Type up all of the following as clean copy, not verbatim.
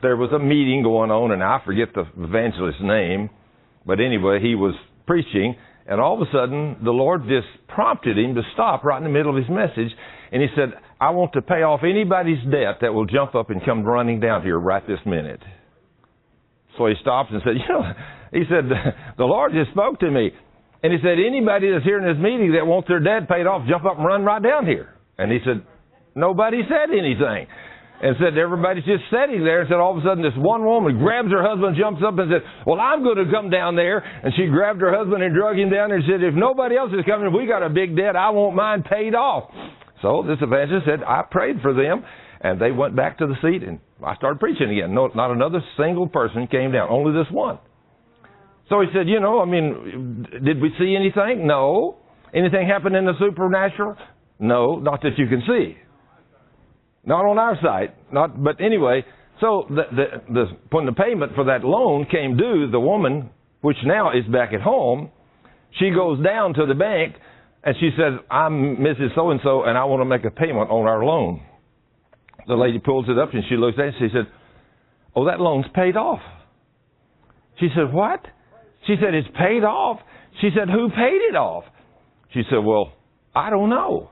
there was a meeting going on, and I forget the evangelist's name, but anyway, he was preaching, and all of a sudden, the Lord just prompted him to stop right in the middle of his message, and he said, I want to pay off anybody's debt that will jump up and come running down here right this minute. So he stopped and said, he said, the Lord just spoke to me. And he said, anybody that's here in this meeting that wants their debt paid off, jump up and run right down here. And he said, nobody said anything. And said, everybody's just sitting there. And said, all of a sudden, this one woman grabs her husband, jumps up and said, well, I'm going to come down there. And she grabbed her husband and drug him down there and said, if nobody else is coming, we got a big debt. I want mine paid off. So this evangelist said, I prayed for them. And they went back to the seat, and I started preaching again. No, not another single person came down, only this one. So he said, did we see anything? No. Anything happen in the supernatural? No, not that you can see. Not on our side. But anyway, so when the payment for that loan came due, the woman, which now is back at home, she goes down to the bank, and she says, I'm Mrs. So-and-so, and I want to make a payment on our loan. The lady pulls it up, and she looks at it, and she said, oh, that loan's paid off. She said, what? She said, it's paid off. She said, who paid it off? She said, well, I don't know.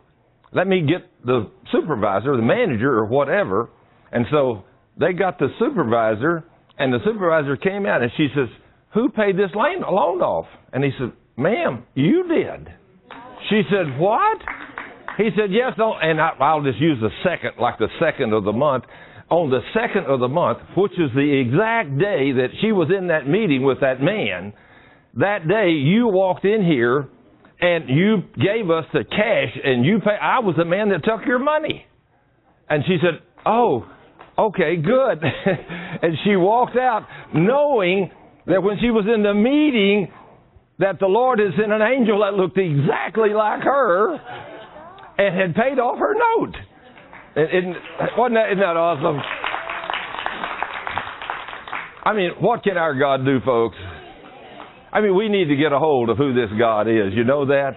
Let me get the supervisor, the manager, or whatever. And so they got the supervisor, and the supervisor came out, and she says, who paid this loan off? And he said, ma'am, you did. She said, what? He said, yes, and I'll just use the second, like the second of the month. On the second of the month, which is the exact day that she was in that meeting with that man, that day you walked in here and you gave us the cash and you paid. I was the man that took your money. And she said, oh, okay, good. And she walked out knowing that when she was in the meeting that the Lord had sent an angel that looked exactly like her and had paid off her note. Isn't that awesome? I mean, what can our God do, folks? I mean, we need to get a hold of who this God is. You know that?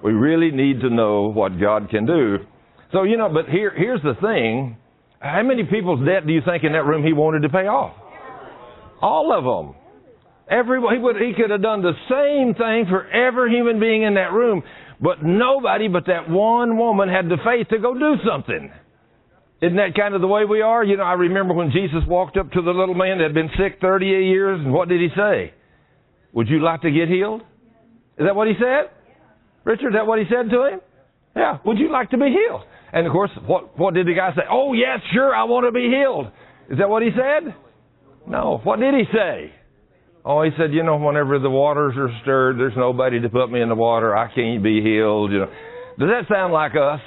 We really need to know what God can do. So, but here's the thing. How many people's debt do you think in that room he wanted to pay off? All of them. He could have done the same thing for every human being in that room. But nobody but that one woman had the faith to go do something. Isn't that kind of the way we are? I remember when Jesus walked up to the little man that had been sick 38 years, and what did he say? Would you like to get healed? Is that what he said? Richard, is that what he said to him? Yeah. Would you like to be healed? And of course, what did the guy say? Oh, yes, sure, I want to be healed. Is that what he said? No. What did he say? Oh, he said, whenever the waters are stirred, there's nobody to put me in the water. I can't be healed. Does that sound like us?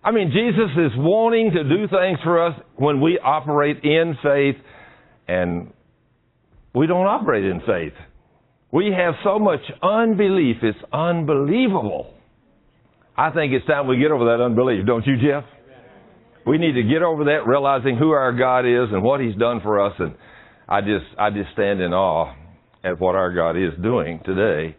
I mean, Jesus is wanting to do things for us when we operate in faith, and we don't operate in faith. We have so much unbelief. It's unbelievable. I think it's time we get over that unbelief. Don't you, Jeff? We need to get over that, realizing who our God is and what He's done for us. And I just stand in awe at what our God is doing today.